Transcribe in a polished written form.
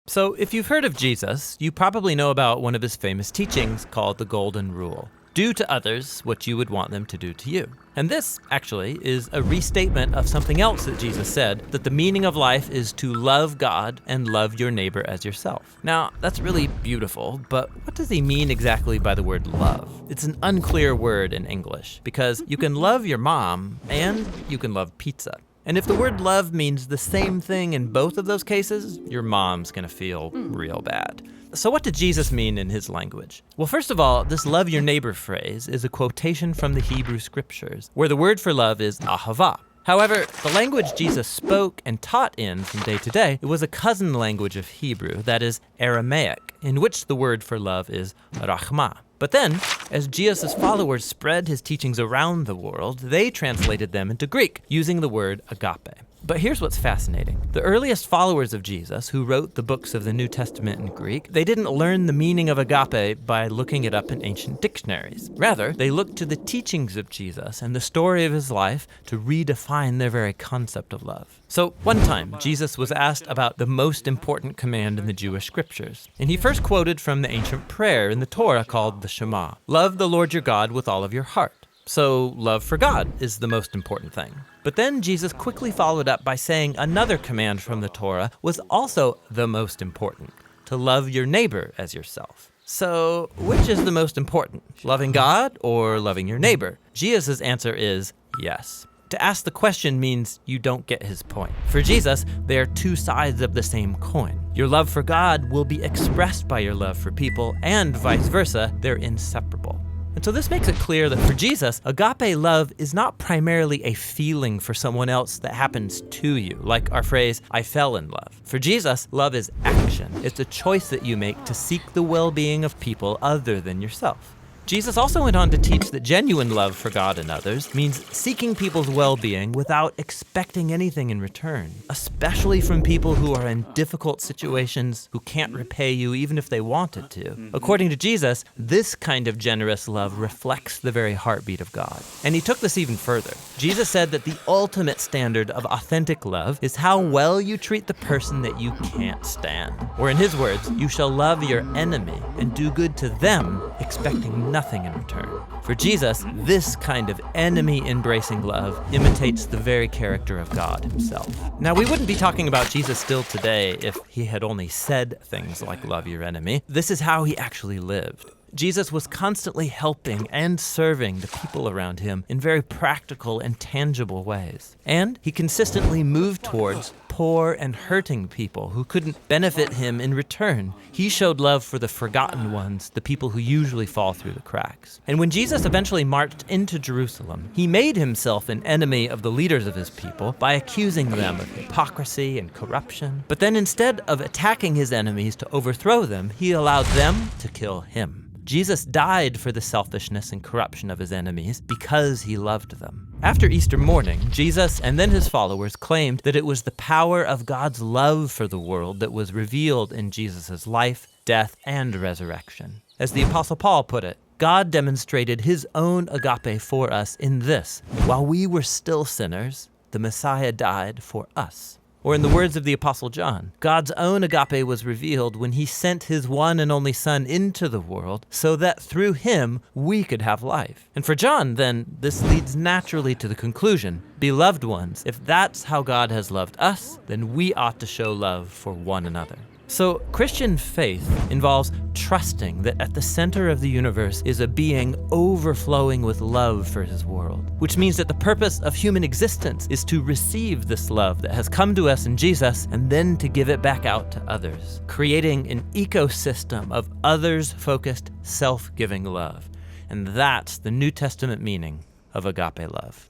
So if you've heard of Jesus, you probably know about one of his famous teachings called the Golden Rule. Do to others what you would want them to do to you. And this, actually, is a restatement of something else that Jesus said, that the meaning of life is to love God and love your neighbor as yourself. Now, that's really beautiful, but what does he mean exactly by the word love? It's an unclear word in English, because you can love your mom and you can love pizza. And if the word love means the same thing in both of those cases, your mom's gonna feel real bad. So what did Jesus mean in his language? Well, first of all, this love your neighbor phrase is a quotation from the Hebrew scriptures, where the word for love is ahava. However, the language Jesus spoke and taught in from day to day, it was a cousin language of Hebrew, that is Aramaic, in which the word for love is rachma. But then, as Jesus' followers spread his teachings around the world, they translated them into Greek, using the word agape. But here's what's fascinating. The earliest followers of Jesus, who wrote the books of the New Testament in Greek, they didn't learn the meaning of agape by looking it up in ancient dictionaries. Rather, they looked to the teachings of Jesus and the story of his life to redefine their very concept of love. So one time, Jesus was asked about the most important command in the Jewish scriptures. And he first quoted from the ancient prayer in the Torah called the Shema. Love the Lord your God with all of your heart. So love for God is the most important thing. But then Jesus quickly followed up by saying another command from the Torah was also the most important, to love your neighbor as yourself. So which is the most important, loving God or loving your neighbor? Jesus' answer is yes. To ask the question means you don't get his point. For Jesus, they are two sides of the same coin. Your love for God will be expressed by your love for people, and vice versa, they're inseparable. And so this makes it clear that for Jesus, agape love is not primarily a feeling for someone else that happens to you, like our phrase, I fell in love. For Jesus, love is action. It's a choice that you make to seek the well-being of people other than yourself. Jesus also went on to teach that genuine love for God and others means seeking people's well-being without expecting anything in return, especially from people who are in difficult situations, who can't repay you even if they wanted to. According to Jesus, this kind of generous love reflects the very heartbeat of God. And he took this even further. Jesus said that the ultimate standard of authentic love is how well you treat the person that you can't stand. Or in his words, you shall love your enemy and do good to them, expecting nothing in return. For Jesus, this kind of enemy-embracing love imitates the very character of God himself. Now, we wouldn't be talking about Jesus still today if he had only said things like love your enemy. This is how he actually lived. Jesus was constantly helping and serving the people around him in very practical and tangible ways. And he consistently moved towards poor and hurting people who couldn't benefit him in return. He showed love for the forgotten ones, the people who usually fall through the cracks. And when Jesus eventually marched into Jerusalem, he made himself an enemy of the leaders of his people by accusing them of hypocrisy and corruption. But then instead of attacking his enemies to overthrow them, he allowed them to kill him. Jesus died for the selfishness and corruption of his enemies because he loved them. After Easter morning, Jesus and then his followers claimed that it was the power of God's love for the world that was revealed in Jesus' life, death, and resurrection. As the Apostle Paul put it, God demonstrated his own agape for us in this: while we were still sinners, the Messiah died for us. Or in the words of the Apostle John, God's own agape was revealed when he sent his one and only Son into the world so that through him we could have life. And for John, then, this leads naturally to the conclusion, beloved ones, if that's how God has loved us, then we ought to show love for one another. So Christian faith involves trusting that at the center of the universe is a being overflowing with love for his world, which means that the purpose of human existence is to receive this love that has come to us in Jesus and then to give it back out to others, creating an ecosystem of others-focused, self-giving love. And that's the New Testament meaning of agape love.